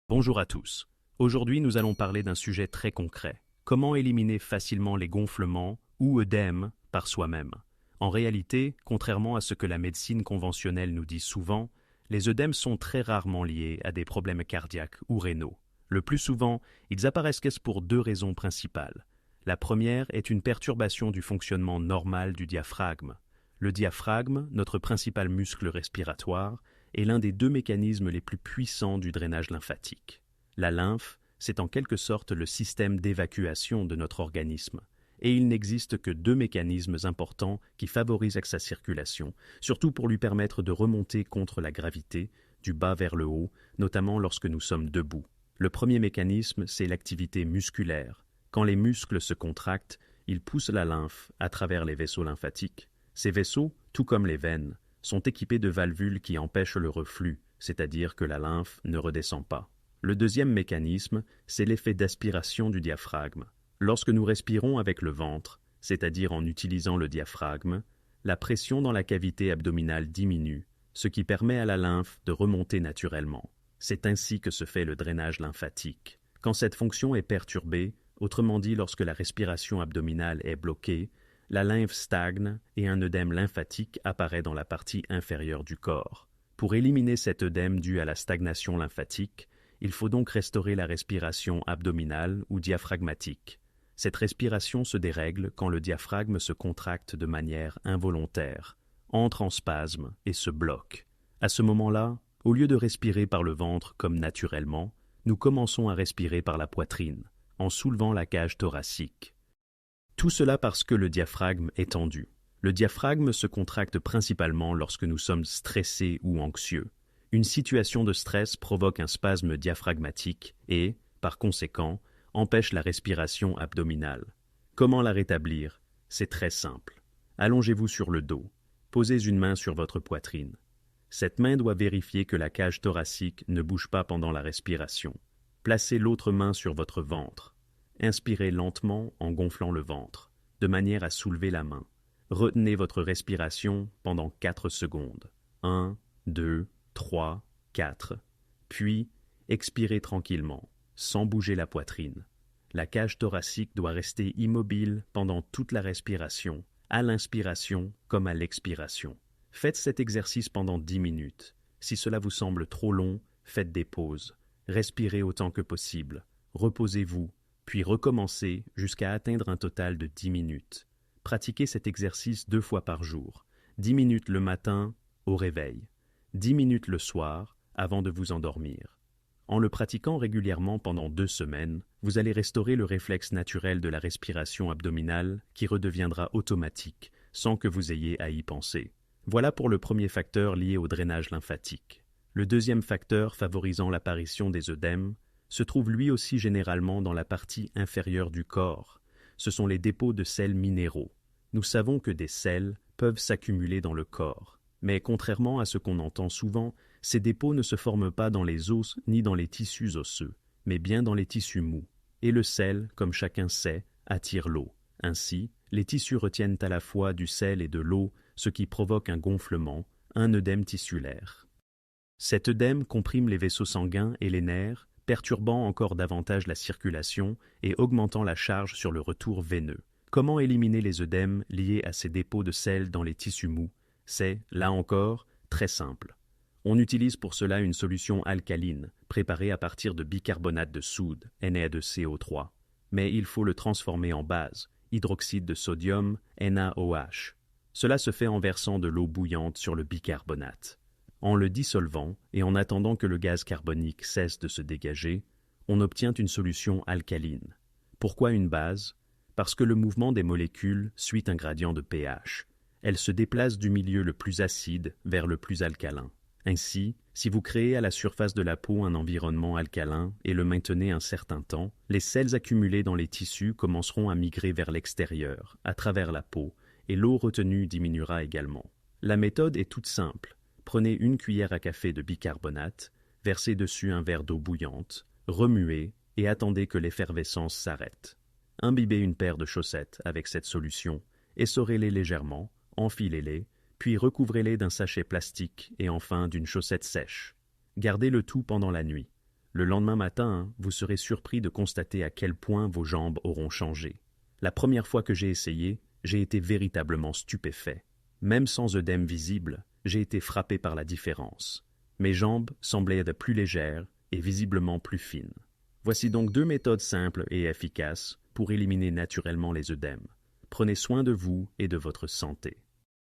Bonjour à tous. Aujourd'hui, nous allons parler d'un sujet très concret. Comment éliminer facilement les gonflements ou œdèmes par soi-même. En réalité, contrairement à ce que la médecine conventionnelle nous dit souvent, les œdèmes sont très rarement liés à des problèmes cardiaques ou rénaux. Le plus souvent, ils apparaissent pour deux raisons principales. La première est une perturbation du fonctionnement normal du diaphragme. Le diaphragme, notre principal muscle respiratoire, est l'un des deux mécanismes les plus puissants du drainage lymphatique. La lymphe, c'est en quelque sorte le système d'évacuation de notre organisme, et il n'existe que deux mécanismes importants qui favorisent sa circulation, surtout pour lui permettre de remonter contre la gravité, du bas vers le haut, notamment lorsque nous sommes debout. Le premier mécanisme, c'est l'activité musculaire. Quand les muscles se contractent, ils poussent la lymphe à travers les vaisseaux lymphatiques. Ces vaisseaux, tout comme les veines, sont équipés de valvules qui empêchent le reflux, c'est-à-dire que la lymphe ne redescend pas. Le deuxième mécanisme, c'est l'effet d'aspiration du diaphragme. Lorsque nous respirons avec le ventre, c'est-à-dire en utilisant le diaphragme, la pression dans la cavité abdominale diminue, ce qui permet à la lymphe de remonter naturellement. C'est ainsi que se fait le drainage lymphatique. Quand cette fonction est perturbée, autrement dit lorsque la respiration abdominale est bloquée, la lymphe stagne et un œdème lymphatique apparaît dans la partie inférieure du corps. Pour éliminer cet œdème dû à la stagnation lymphatique, il faut donc restaurer la respiration abdominale ou diaphragmatique. Cette respiration se dérègle quand le diaphragme se contracte de manière involontaire, entre en spasme et se bloque. À ce moment-là, au lieu de respirer par le ventre comme naturellement, nous commençons à respirer par la poitrine, en soulevant la cage thoracique. Tout cela parce que le diaphragme est tendu. Le diaphragme se contracte principalement lorsque nous sommes stressés ou anxieux. Une situation de stress provoque un spasme diaphragmatique et, par conséquent, empêche la respiration abdominale. Comment la rétablir? C'est très simple. Allongez-vous sur le dos. Posez une main sur votre poitrine. Cette main doit vérifier que la cage thoracique ne bouge pas pendant la respiration. Placez l'autre main sur votre ventre. Inspirez lentement en gonflant le ventre, de manière à soulever la main. Retenez votre respiration pendant 4 secondes. 1, 2, 3, 4. Puis, expirez tranquillement, sans bouger la poitrine. La cage thoracique doit rester immobile pendant toute la respiration, à l'inspiration comme à l'expiration. Faites cet exercice pendant 10 minutes. Si cela vous semble trop long, faites des pauses. Respirez autant que possible. Reposez-vous, puis recommencez jusqu'à atteindre un total de 10 minutes. Pratiquez cet exercice 2 fois par jour. 10 minutes le matin, au réveil. 10 minutes le soir, avant de vous endormir. En le pratiquant régulièrement pendant 2 semaines, vous allez restaurer le réflexe naturel de la respiration abdominale qui redeviendra automatique, sans que vous ayez à y penser. Voilà pour le premier facteur lié au drainage lymphatique. Le deuxième facteur favorisant l'apparition des œdèmes se trouve lui aussi généralement dans la partie inférieure du corps. Ce sont les dépôts de sels minéraux. Nous savons que des sels peuvent s'accumuler dans le corps, mais contrairement à ce qu'on entend souvent, ces dépôts ne se forment pas dans les os ni dans les tissus osseux, mais bien dans les tissus mous. Et le sel, comme chacun sait, attire l'eau. Ainsi, les tissus retiennent à la fois du sel et de l'eau, ce qui provoque un gonflement, un œdème tissulaire. Cet œdème comprime les vaisseaux sanguins et les nerfs, perturbant encore davantage la circulation et augmentant la charge sur le retour veineux. Comment éliminer les œdèmes liés à ces dépôts de sel dans les tissus mous? C'est, là encore, très simple. On utilise pour cela une solution alcaline, préparée à partir de bicarbonate de soude, Na2CO3. Mais il faut le transformer en base, hydroxyde de sodium, NaOH. Cela se fait en versant de l'eau bouillante sur le bicarbonate. En le dissolvant et en attendant que le gaz carbonique cesse de se dégager, on obtient une solution alcaline. Pourquoi une base? Parce que le mouvement des molécules suit un gradient de pH. Elles se déplacent du milieu le plus acide vers le plus alcalin. Ainsi, si vous créez à la surface de la peau un environnement alcalin et le maintenez un certain temps, les sels accumulés dans les tissus commenceront à migrer vers l'extérieur, à travers la peau, et l'eau retenue diminuera également. La méthode est toute simple. Prenez une cuillère à café de bicarbonate, versez dessus un verre d'eau bouillante, remuez et attendez que l'effervescence s'arrête. Imbibez une paire de chaussettes avec cette solution, essorez-les légèrement, enfilez-les, puis recouvrez-les d'un sachet plastique et enfin d'une chaussette sèche. Gardez le tout pendant la nuit. Le lendemain matin, vous serez surpris de constater à quel point vos jambes auront changé. La première fois que j'ai essayé, j'ai été véritablement stupéfait. Même sans œdème visible, j'ai été frappé par la différence. Mes jambes semblaient être plus légères et visiblement plus fines. Voici donc 2 méthodes simples et efficaces pour éliminer naturellement les œdèmes. Prenez soin de vous et de votre santé.